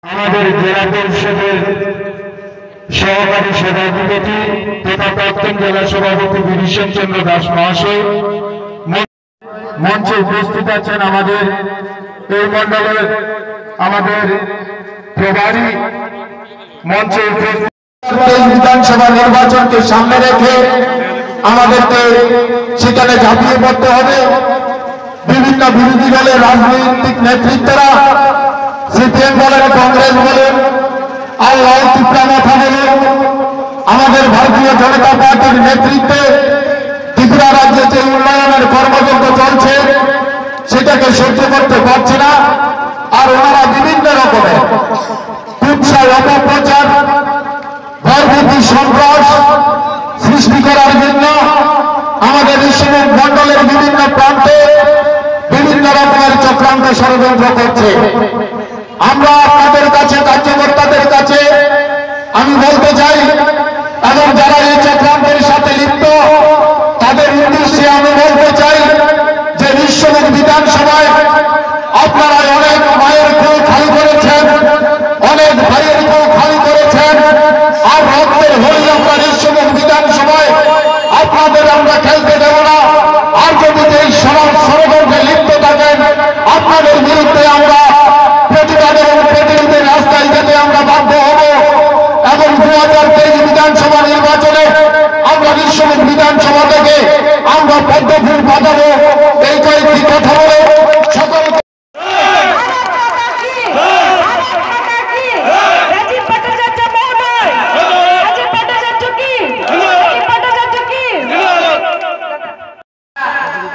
আমাদের জেলা পরিষদের সহকারী সভাপতি তথা প্রাক্তন জেলা সভাপতি বিভীষণ চন্দ্র দাস মহাশয় মঞ্চে উপস্থিত আছেন। আমাদের এই মন্ডলের আমাদের প্রভারী মঞ্চে বিধানসভা নির্বাচনকে সামনে রেখে আমাদেরকে সেখানে ঝাঁপিয়ে পড়তে হবে। বিভিন্ন বিরোধী দলের রাজনৈতিক নেতৃত্বরা সিপিএম বলেন, কংগ্রেস বলেন, আল্লাহ ত্রিপুরা বলেন, আমাদের ভারতীয় জনতা পার্টির নেতৃত্বে ত্রিপুরা রাজ্যে যে উন্নয়নের কর্মযজ্ঞ চলছে সেটাকে সহ্য করতে পারছে না। আর ওনারা বিভিন্ন রকমের কুৎসায় অপপ্রচার, ভয়ভীতি, সন্ত্রাস সৃষ্টি করার জন্য আমাদের ঈশ্বরের মন্ডলের বিভিন্ন প্রান্তে বিভিন্ন রকমের চক্রান্ত ষড়যন্ত্র করছে। আমরা আপনাদের কাছে, কার্যকর্তাদের কাছে আমি বলতে চাই, এবং যারা এই চক্রান্তের সাথে লিপ্ত তাদের উদ্দেশ্যে আমি বলতে চাই যে বিশ্বমুখ বিধানসভায় আপনারা অনেক মায়ের কোল খালি করেছেন, অনেক ভাইয়ের কোল খালি করেছেন। আর রক্তের হয়ে আমরা বিশ্বমুখ বিধানসভায় আপনাদের আমরা খেলতে দেব না। আর যদি এই সমাজ ষড়যন্ত্রে লিপ্ত থাকেন আপনাদের বিরুদ্ধে আমরা প্রতিবাদ এবং প্রতিরোধের রাস্তায় যেতে আমরা বাধ্য হব। এবং 2023 বিধানসভা নির্বাচনে আমরা বিশ্বমুখ বিধানসভা থেকে আমরা পদ্মফুল পাঠাবো। এই কয়েকটি কথা বলে সকলকে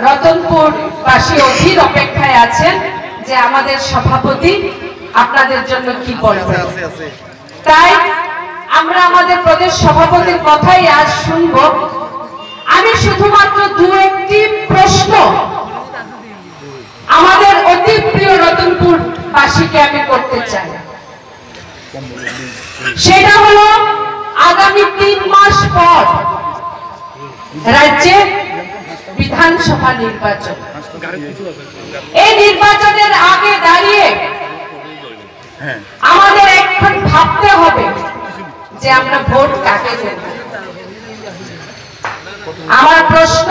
রতনপুরবাসী অধীর অপেক্ষায় আছেন যে আমাদের সভাপতি আপনাদের জন্য কি বলবে। তাই আমরা আমাদের প্রদেশ সভাপতির কথাই আজ শুনব। আমি শুধুমাত্র দু একটি প্রশ্ন আমাদের অতি প্রিয় রতনপুরবাসীকে আমি করতে চাই। সেটা হলো আগামী 3 মাস পর রাজ্যে বিধানসভা নির্বাচন। এই নির্বাচনের আগে দাঁড়িয়ে আমাদের এখন ভাবতে হবে যে আমরা ভোট কাকে দেব। আমার প্রশ্ন,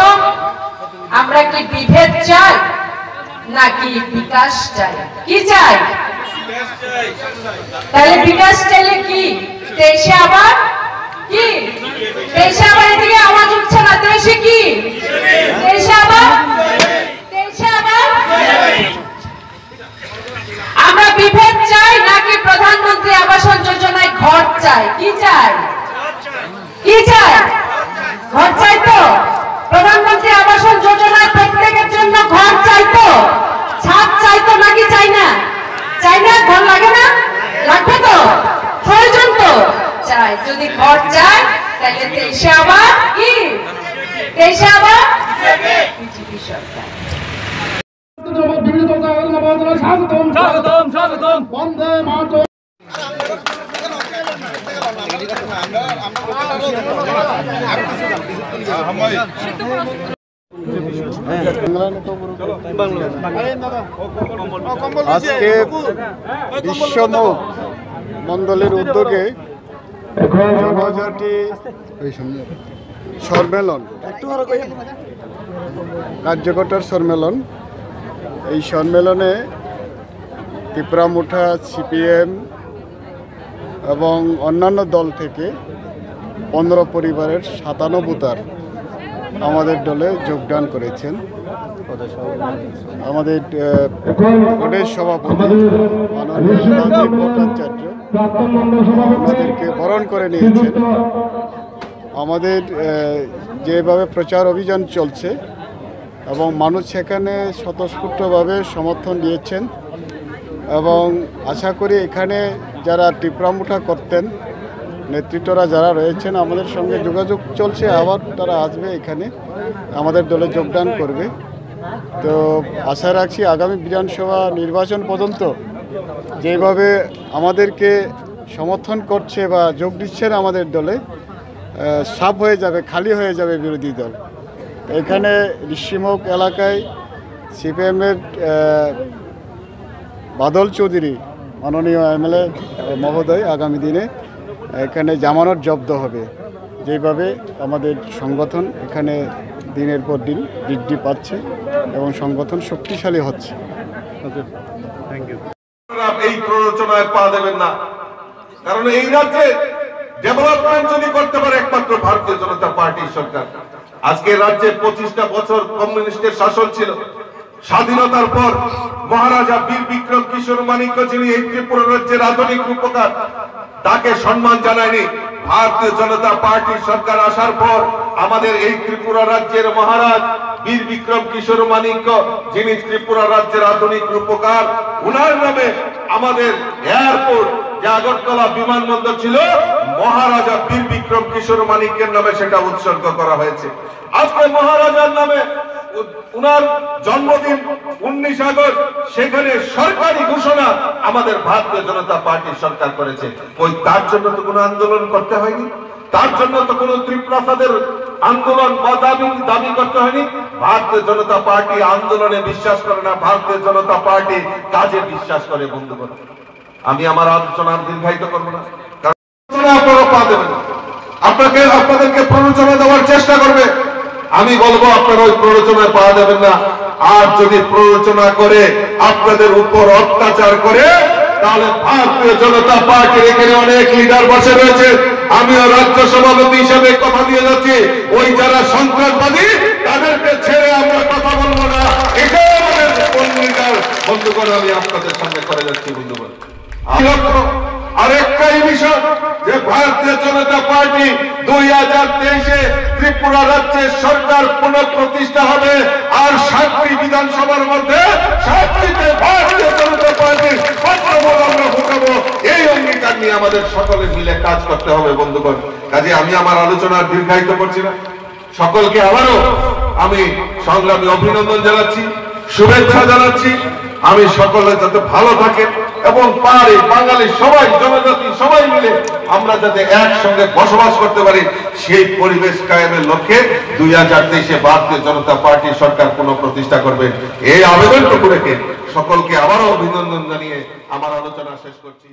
আমরা কি বিভেদ চাই নাকি বিকাশ চাই? কি চাই? তাহলে বিকাশ চাইলে কি দেশে আবার কি দেশে আবার এদিকে আওয়াজ উঠছে না, দেশে কি দেশে আবার আমরা বিভেদ চাই নাকি প্রধানমন্ত্রী আবাস যোজনায় ঘর চাই? কি চাই? কি চাই? ঘর চাই তো? প্রধানমন্ত্রী আবাস যোজনায় প্রত্যেকের জন্য ঘর চাই তো? ছাদ চাই তো নাকি চাই না? চাই না? ঘর লাগে না? লাগবে তো? প্রয়োজন তো? চাই। যদি ঘর চাই তাহলে দেশে আবার কি দেশে আবার বিজেপি সরকার। বন্দে মাতরম। আজকে বিশ্বমুখ মণ্ডলের উদ্যোগে জনজাতি সম্মেলন কার্যকর্তার সম্মেলন, এই সম্মেলনে ত্রিপুরামুঠা, সিপিএম এবং অন্যান্য দল থেকে 15 পরিবারের 97 ভোটার আমাদের দলে যোগদান করেছেন। আমাদের প্রদেশ সভাপতি মাননীয় রাজীব ভট্টাচার্য ওনাদেরকে বরণ করে নিয়েছেন। আমাদের যেভাবে প্রচার অভিযান চলছে এবং মানুষ সেখানে স্বতঃস্ফূর্তভাবে সমর্থন দিয়েছেন এবং আশা করি এখানে যারা ত্রিপুরামুঠা করতেন নেতৃত্বরা যারা রয়েছেন আমাদের সঙ্গে যোগাযোগ চলছে, আবার তারা আসবে এখানে আমাদের দলে যোগদান করবে। তো আশা রাখছি আগামী বিধানসভা নির্বাচন পর্যন্ত যেভাবে আমাদেরকে সমর্থন করছে বা যোগ দিচ্ছেন আমাদের দলে, সাফ হয়ে যাবে, খালি হয়ে যাবে বিরোধী দল। এখানে ঋষিমুখ এলাকায় সিপিএমের বাদল চৌধুরী মাননীয় এমএলএ মহোদয় আগামী দিনে এখানে জামানত জব্দ হবে। যেভাবে আমাদের সংগঠন এখানে দিনের পর দিন বৃদ্ধি পাচ্ছে এবং সংগঠন শক্তিশালী হচ্ছে। Thank you. এই প্ররোচনায় পা দেবেন না, কারণ এই রাজ্যে ডেভেলপমেন্ট যদি করতে পারে একমাত্র ভারতীয় জনতা পার্টির সরকার। আজকে রাজ্যে 25টা বছর কমিউনিস্টের শাসন ছিল। স্বাধীনতার পর মহারাজা বীর বিক্রম কিশোর মানিক্য, যিনি এই ত্রিপুরা রাজ্যের আধুনিক রূপকার, তাকে সম্মান জানায়নি। ভারতীয় জনতা পার্টির সরকার আসার পর আমাদের এই ত্রিপুরা রাজ্যের মহারাজ বীর বিক্রম কিশোর মানিক্য, যিনি ত্রিপুরা রাজ্যের আধুনিক রূপকার, উনার নামে আমাদের এয়ারপোর্ট, যে আগরতলা বিমানবন্দর ছিল, মহারাজা বীর বিক্রম কিশোর মানিক্যের নামে সেটা উৎসর্গ করা হয়েছে। আজকে মহারাজার নামে উনার জন্মদিন 19 আগস্ট, সেখানে সরকারি ঘোষণা আমাদের ভারতীয় জনতা পার্টির সরকার করেছে। ওই তার জন্য তো কোনো আন্দোলন করতে হয়নি, তার জন্য তো কোনো ত্রিপ্রাসাদের আন্দোলন বা দাবি করতে হয়নি। ভারতীয় জনতা পার্টি আন্দোলনে বিশ্বাস করে না, ভারতীয় জনতা পার্টি কাজে বিশ্বাস করে। বন্ধুগণ, আমি আমার আলোচনা দীর্ঘায়িত করবো না, কারণ আপনারা পা দেবেন না, আপনাদেরকে প্ররোচনা দেওয়ার চেষ্টা করবে। আমি বলবো আপনারা ওই প্ররোচনায় পা দেবেন না। আর যদি প্ররোচনা করে আপনাদের উপর অত্যাচার করে, তাহলে ভারতীয় জনতা পার্টির এখানে অনেক লিডার বসে রয়েছে। আমিও রাজ্য সভাপতি হিসেবে কথা দিয়ে যাচ্ছি, ওই যারা সন্ত্রাসবাদী তাদেরকে ছেড়ে আমরা কথা বলবো না। এটাই আমাদের অঙ্গীকার। বন্ধুগণ, আমি আপনাদের সামনে করে যাচ্ছি। বন্ধুগণ, আরেকটাই বিষয় যে ভারতীয় জনতা পার্টি 2023-এ ত্রিপুরা রাজ্যের সরকার পুনঃপ্রতিষ্ঠা হবে, আর 7টি বিধানসভার মধ্যে 7টিতে ভারতীয় জনতা পার্টির পত্রভোট আমরা ভোটাবো। এই অঙ্গীকার নিয়ে আমাদের সকলে মিলে কাজ করতে হবে। বন্ধুগণ, কাজে আমি আমার আলোচনা দীর্ঘায়িত করছি না। সকলকে আবারও আমি সংগ্রামী অভিনন্দন জানাচ্ছি, শুভেচ্ছা জানাচ্ছি। আমি সকলে যাতে ভালো থাকে এবং পাহাড়ি বাঙালি সবাই, জনজাতি সবাই মিলে আমরা যাতে একসঙ্গে বসবাস করতে পারি, সেই পরিবেশ কায়েমের লক্ষ্যে 2023-এ ভারতীয় জনতা পার্টির সরকার পুনঃপ্রতিষ্ঠা করবে। এই আবেদনটুকু রেখে সকলকে আবারও অভিনন্দন জানিয়ে আমার আলোচনা শেষ করছি।